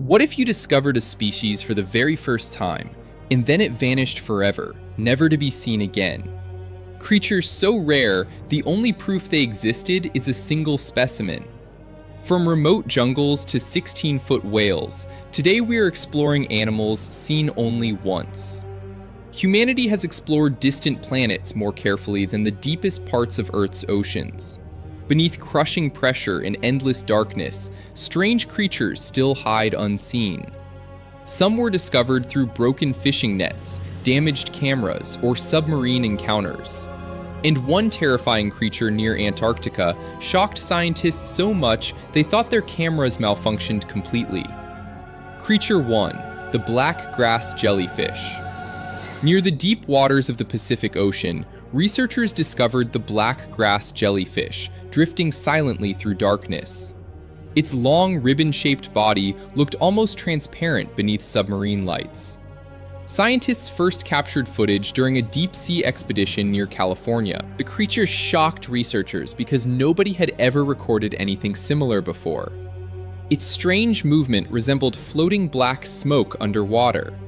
What if you discovered a species for the very first time, and then it vanished forever, never to be seen again? Creatures so rare, the only proof they existed is a single specimen. From remote jungles to 16-foot whales, today we are exploring animals seen only once. Humanity has explored distant planets more carefully than the deepest parts of Earth's oceans. Beneath crushing pressure and endless darkness, strange creatures still hide unseen. Some were discovered through broken fishing nets, damaged cameras, or submarine encounters. And one terrifying creature near Antarctica shocked scientists so much they thought their cameras malfunctioned completely. Creature 1, the black grass jellyfish. Near the deep waters of the Pacific Ocean, researchers discovered the black grass jellyfish, drifting silently through darkness. Its long, ribbon-shaped body looked almost transparent beneath submarine lights. Scientists first captured footage during a deep-sea expedition near California. The creature shocked researchers because nobody had ever recorded anything similar before. Its strange movement resembled floating black smoke underwater.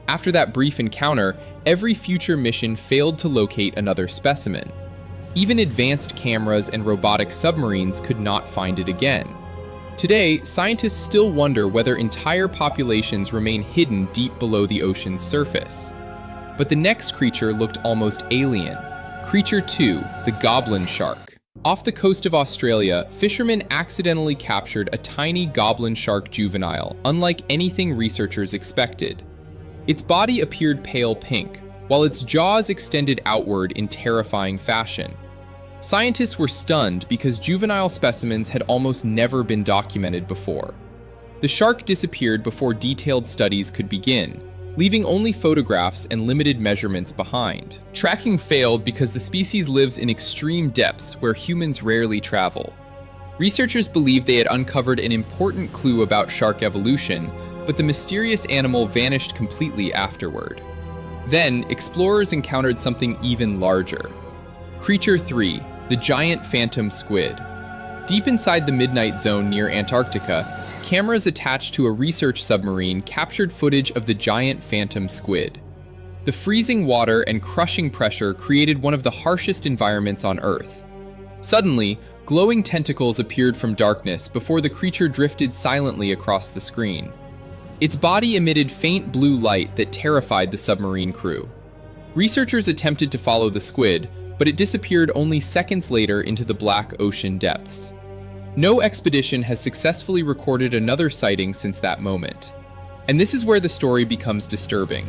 After that brief encounter, every future mission failed to locate another specimen. Even advanced cameras and robotic submarines could not find it again. Today, scientists still wonder whether entire populations remain hidden deep below the ocean's surface. But the next creature looked almost alien. Creature 2, the goblin shark. Off the coast of Australia, fishermen accidentally captured a tiny goblin shark juvenile, unlike anything researchers expected. Its body appeared pale pink, while its jaws extended outward in terrifying fashion. Scientists were stunned because juvenile specimens had almost never been documented before. The shark disappeared before detailed studies could begin, leaving only photographs and limited measurements behind. Tracking failed because the species lives in extreme depths where humans rarely travel. Researchers believed they had uncovered an important clue about shark evolution, but the mysterious animal vanished completely afterward. Then, explorers encountered something even larger. Creature 3, the giant phantom squid. Deep inside the midnight zone near Antarctica, cameras attached to a research submarine captured footage of the giant phantom squid. The freezing water and crushing pressure created one of the harshest environments on Earth. Suddenly, glowing tentacles appeared from darkness before the creature drifted silently across the screen. Its body emitted faint blue light that terrified the submarine crew. Researchers attempted to follow the squid, but it disappeared only seconds later into the black ocean depths. No expedition has successfully recorded another sighting since that moment. And this is where the story becomes disturbing.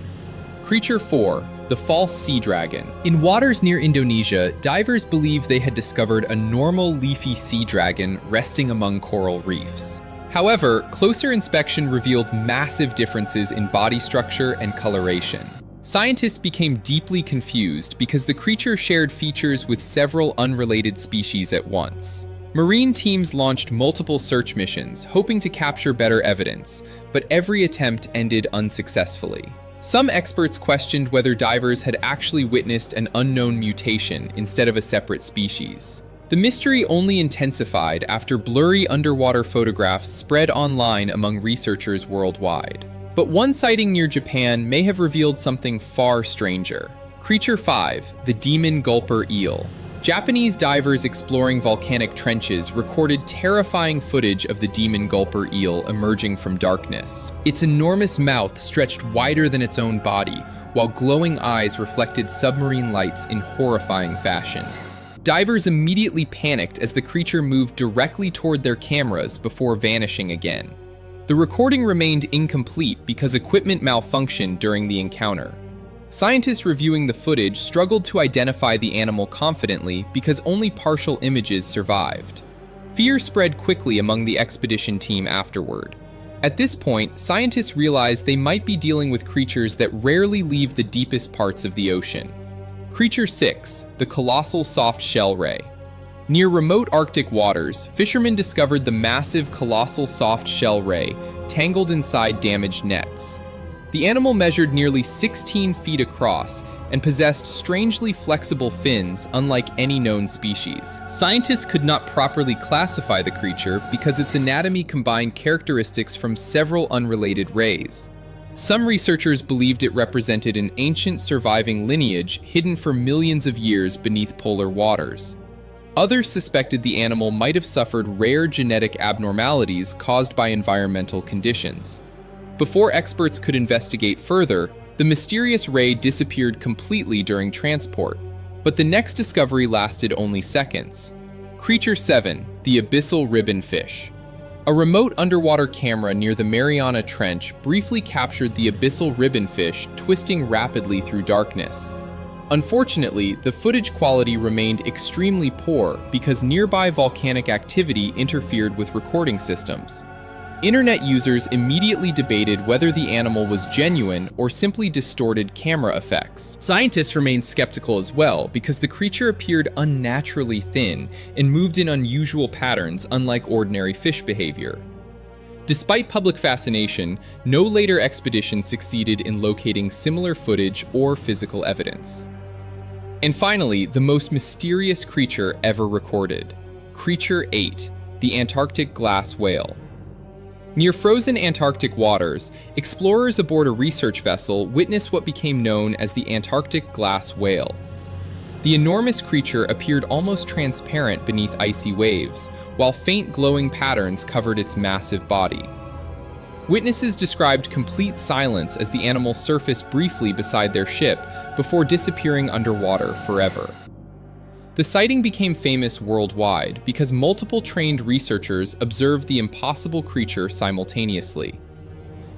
Creature 4, the false sea dragon. In waters near Indonesia, divers believed they had discovered a normal leafy sea dragon resting among coral reefs. However, closer inspection revealed massive differences in body structure and coloration. Scientists became deeply confused because the creature shared features with several unrelated species at once. Marine teams launched multiple search missions, hoping to capture better evidence, but every attempt ended unsuccessfully. Some experts questioned whether divers had actually witnessed an unknown mutation instead of a separate species. The mystery only intensified after blurry underwater photographs spread online among researchers worldwide. But one sighting near Japan may have revealed something far stranger. Creature 5, the demon gulper eel. Japanese divers exploring volcanic trenches recorded terrifying footage of the demon gulper eel emerging from darkness. Its enormous mouth stretched wider than its own body, while glowing eyes reflected submarine lights in horrifying fashion. Divers immediately panicked as the creature moved directly toward their cameras before vanishing again. The recording remained incomplete because equipment malfunctioned during the encounter. Scientists reviewing the footage struggled to identify the animal confidently because only partial images survived. Fear spread quickly among the expedition team afterward. At this point, scientists realized they might be dealing with creatures that rarely leave the deepest parts of the ocean. Creature 6, the colossal soft shell ray. Near remote Arctic waters, fishermen discovered the massive colossal soft shell ray tangled inside damaged nets. The animal measured nearly 16 feet across and possessed strangely flexible fins unlike any known species. Scientists could not properly classify the creature because its anatomy combined characteristics from several unrelated rays. Some researchers believed it represented an ancient surviving lineage hidden for millions of years beneath polar waters. Others suspected the animal might have suffered rare genetic abnormalities caused by environmental conditions. Before experts could investigate further, the mysterious ray disappeared completely during transport, but the next discovery lasted only seconds. Creature 7, the abyssal ribbonfish. A remote underwater camera near the Mariana Trench briefly captured the abyssal ribbonfish twisting rapidly through darkness. Unfortunately, the footage quality remained extremely poor because nearby volcanic activity interfered with recording systems. Internet users immediately debated whether the animal was genuine or simply distorted camera effects. Scientists remained skeptical as well because the creature appeared unnaturally thin and moved in unusual patterns unlike ordinary fish behavior. Despite public fascination, no later expedition succeeded in locating similar footage or physical evidence. And finally, the most mysterious creature ever recorded. Creature 8, the Antarctic glass whale. Near frozen Antarctic waters, explorers aboard a research vessel witnessed what became known as the Antarctic glass whale. The enormous creature appeared almost transparent beneath icy waves, while faint glowing patterns covered its massive body. Witnesses described complete silence as the animal surfaced briefly beside their ship before disappearing underwater forever. The sighting became famous worldwide because multiple trained researchers observed the impossible creature simultaneously.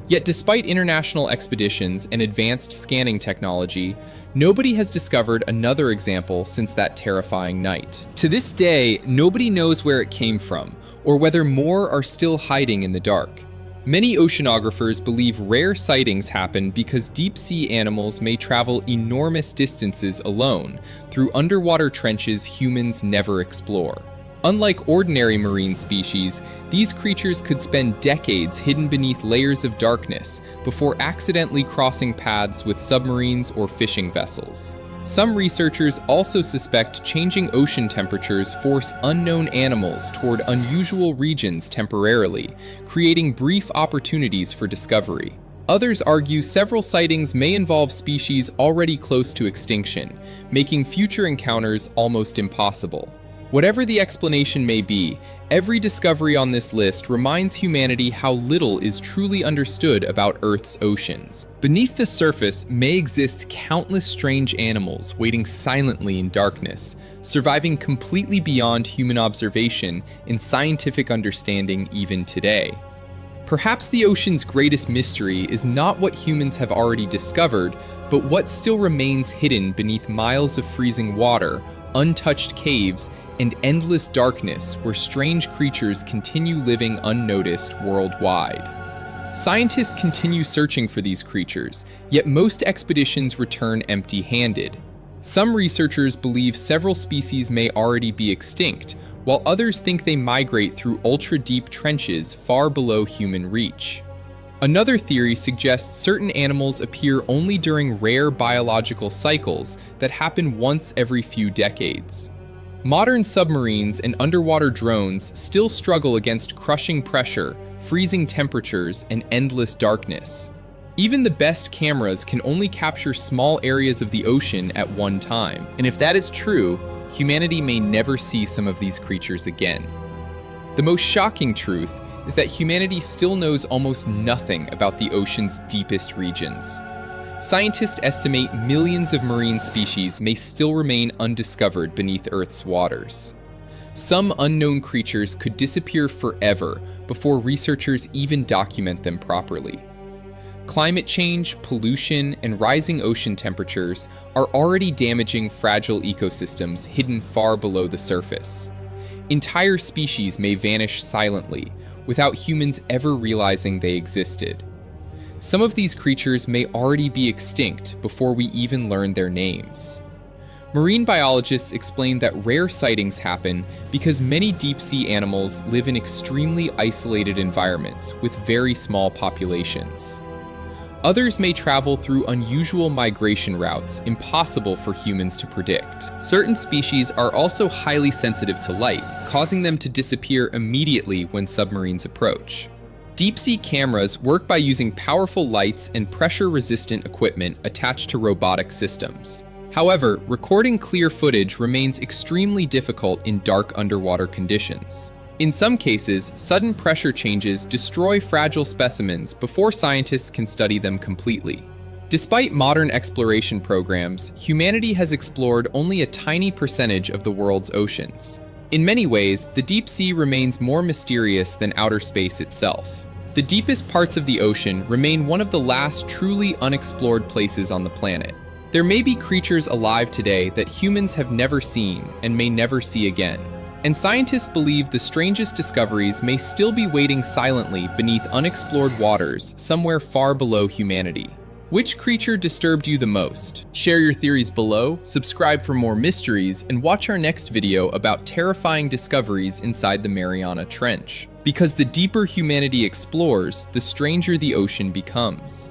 Yet despite international expeditions and advanced scanning technology, nobody has discovered another example since that terrifying night. To this day, nobody knows where it came from, or whether more are still hiding in the dark. Many oceanographers believe rare sightings happen because deep-sea animals may travel enormous distances alone through underwater trenches humans never explore. Unlike ordinary marine species, these creatures could spend decades hidden beneath layers of darkness before accidentally crossing paths with submarines or fishing vessels. Some researchers also suspect changing ocean temperatures force unknown animals toward unusual regions temporarily, creating brief opportunities for discovery. Others argue several sightings may involve species already close to extinction, making future encounters almost impossible. Whatever the explanation may be, every discovery on this list reminds humanity how little is truly understood about Earth's oceans. Beneath the surface may exist countless strange animals waiting silently in darkness, surviving completely beyond human observation and scientific understanding even today. Perhaps the ocean's greatest mystery is not what humans have already discovered, but what still remains hidden beneath miles of freezing water, untouched caves, and endless darkness where strange creatures continue living unnoticed worldwide. Scientists continue searching for these creatures, yet most expeditions return empty-handed. Some researchers believe several species may already be extinct, while others think they migrate through ultra-deep trenches far below human reach. Another theory suggests certain animals appear only during rare biological cycles that happen once every few decades. Modern submarines and underwater drones still struggle against crushing pressure, freezing temperatures, and endless darkness. Even the best cameras can only capture small areas of the ocean at one time. And if that is true, humanity may never see some of these creatures again. The most shocking truth is that humanity still knows almost nothing about the ocean's deepest regions. Scientists estimate millions of marine species may still remain undiscovered beneath Earth's waters. Some unknown creatures could disappear forever before researchers even document them properly. Climate change, pollution, and rising ocean temperatures are already damaging fragile ecosystems hidden far below the surface. Entire species may vanish silently, without humans ever realizing they existed. Some of these creatures may already be extinct before we even learn their names. Marine biologists explain that rare sightings happen because many deep-sea animals live in extremely isolated environments with very small populations. Others may travel through unusual migration routes impossible for humans to predict. Certain species are also highly sensitive to light, causing them to disappear immediately when submarines approach. Deep-sea cameras work by using powerful lights and pressure-resistant equipment attached to robotic systems. However, recording clear footage remains extremely difficult in dark underwater conditions. In some cases, sudden pressure changes destroy fragile specimens before scientists can study them completely. Despite modern exploration programs, humanity has explored only a tiny percentage of the world's oceans. In many ways, the deep sea remains more mysterious than outer space itself. The deepest parts of the ocean remain one of the last truly unexplored places on the planet. There may be creatures alive today that humans have never seen and may never see again. And scientists believe the strangest discoveries may still be waiting silently beneath unexplored waters somewhere far below humanity. Which creature disturbed you the most? Share your theories below, subscribe for more mysteries, and watch our next video about terrifying discoveries inside the Mariana Trench. Because the deeper humanity explores, the stranger the ocean becomes.